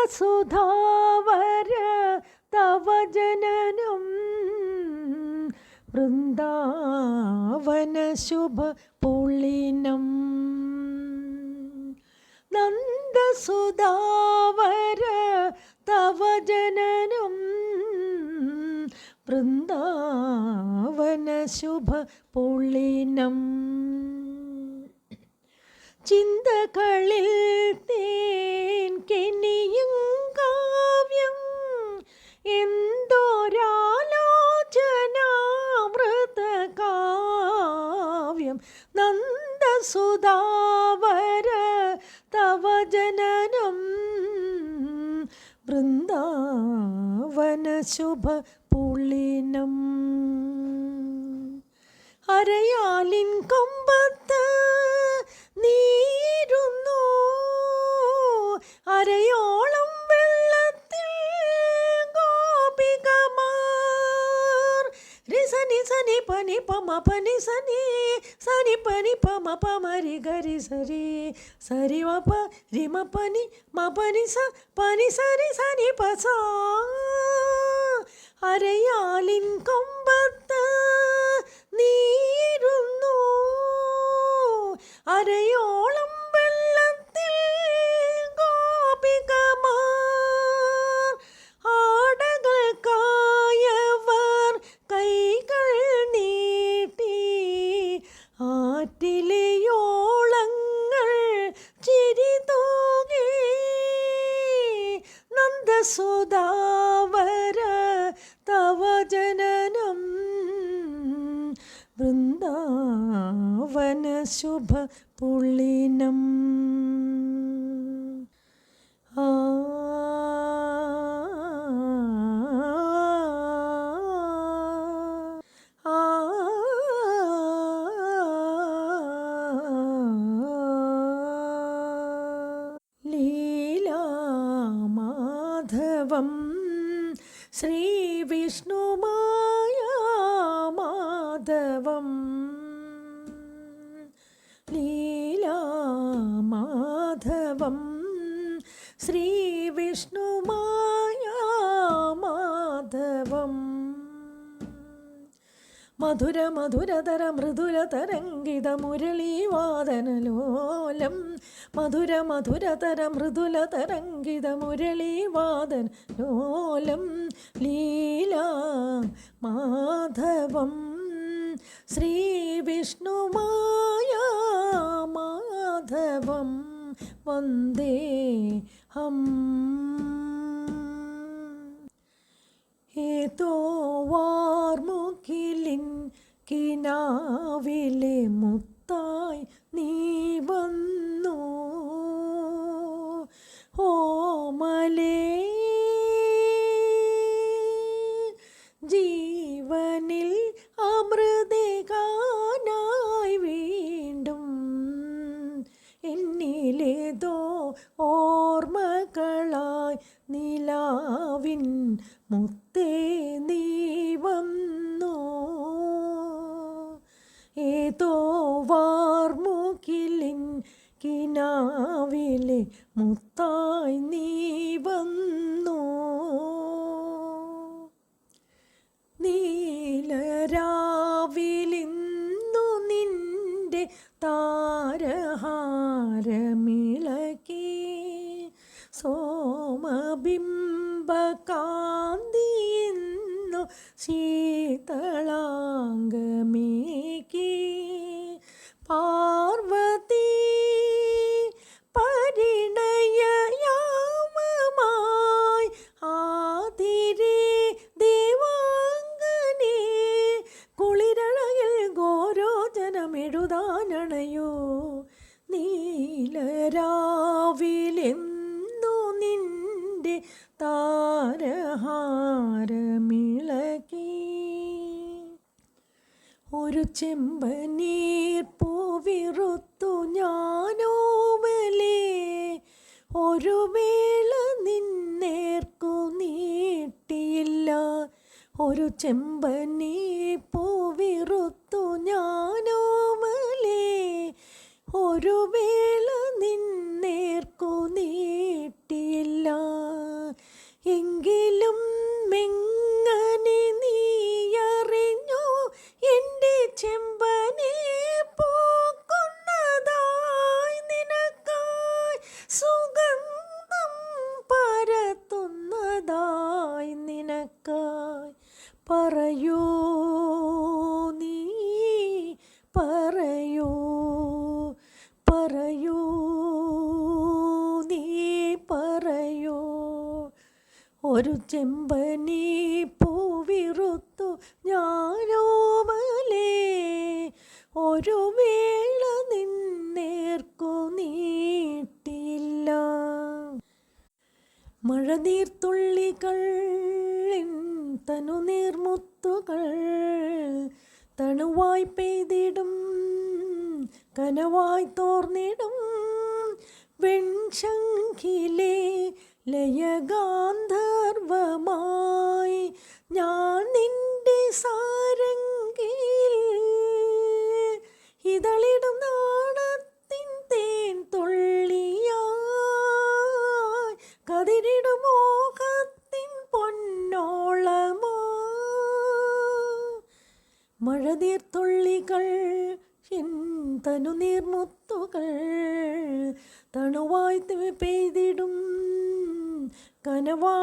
നന്ദസുധാവര തവ ജനനം വൃന്ദാവന ശുഭ പുളിനം. നന്ദസുധാവര തവ ജനനം വൃന്ദാവന ശുഭ പുളിനം. ചിന്തകളിൽ തേൻ കെനിയും കാവ്യം എന്തോരാലോചനാമൃതകാവ്യം. നന്ദസുധാവര തവ ജനനം വൃന്ദാവന ശുഭ പുളിനം. അരയാലിൻ കൊമ്പത്ത് നീരുന്നു അരയോളം വെള്ളത്തിൽ ഗോപികമാർ. റിസനി സനി പനി പമ പനി സനി സനി പനി പമ പമരി ഗരി സരി സരി വപ റിമ പനി മ പനി സ പനി സരി സനി പസ. അരയാലിൻ കൊമ്പത്ത് നീരുന്നു അരയോളം വെള്ളത്തിൽ ഗോപികമാർ. ആടകൾക്കായവർ കൈകൾ നീട്ടി ആറ്റിലെയോളങ്ങൾ ചിരി തൂകി. നന്ദസുധാവര തവ ജനനം വൃന്ദാവന ശുഭ പുളിനം. ലീലാമാധവം ശ്രീ വിഷ്ണുമായ മാധവം. ലീലാമാധവം ശ്രീ വിഷ്ണുമായ മാധവം. മധുര മധുരതര മൃദുല തരംഗിത മുരളീവാദനലോലം. മധുര മധുരതര മൃദുല തരംഗിത മുരളീവാദനലോലം. ലീലാ മാധവം ശ്രീ വിഷ്ണുമായ മാധവം വന്ദേഹം. ഏതോ വാർമുകിലിൻ കിനാവിലെ മുത്തായി നീ വന്നു ഓമലേ. ജീവനിൽ അമൃതേകാനായി വീണ്ടും എന്നിലേതോ ഓർമ്മകളായി നിലാവിൻ മുത്തേ നീ വന്നു. ഏതോ വാർമുകിലിൻ കിനാവിലെ മുത്തായി നീ വന്നു. നീലരാവിലിന്നു നിന്റെ താരഹാരമിളകി സോമബിംബകാന്തിയിന്നു ശീതളാംഗമേകി. പാർവതി പരിണയയാമമായി ആതിരേ ദേവാംഗനേ കുളിരഴകിൽ ഗോരോചനമെഴുതാനണയോ. നീലരാവിലെന്നു നിന്റെ താരഹാരമിളകി. ഒരു ചെമ്പനീർ പൂവിറുത്തു ഞാനോമലേ ഒരു വേള നിന്നേർക്കു നീട്ടിയില്ല. ഒരു ചെമ്പനീർ പൂവിറുത്തു ഞാനോമലേ ഒരു വേള നിന്നേർക്കു നീട്ടിയില്ല. പറയൂ പറയൂ നീ പറയൂ. ഒരു ചെമ്പനി പൂവിറുത്തു ഞാനോമലേ, ഒരു വേള നിന്നേർക്കു നീട്ടില്ല. മഴനീർത്തുള്ളികൾ തനുനീർമുത്തുകൾ തണുവായി പെയ്തിടും കനവായി തോർന്നിടും വെൺശങ്കിലെ ലയഗാന്ധർവമായി ഞാൻ നിന്റെ സാരംഗിൽ ഇതളിടും നാണത്തിൻ തേൻ തുള്ളിയായി കതിരിടും മോഹത്തിൻ പൊന്നോളമാ. മഴനീർത്തുള്ളികൾ തനുനീർമുത്തുകൾ തണുവായി പെയ്തിടും കനവായി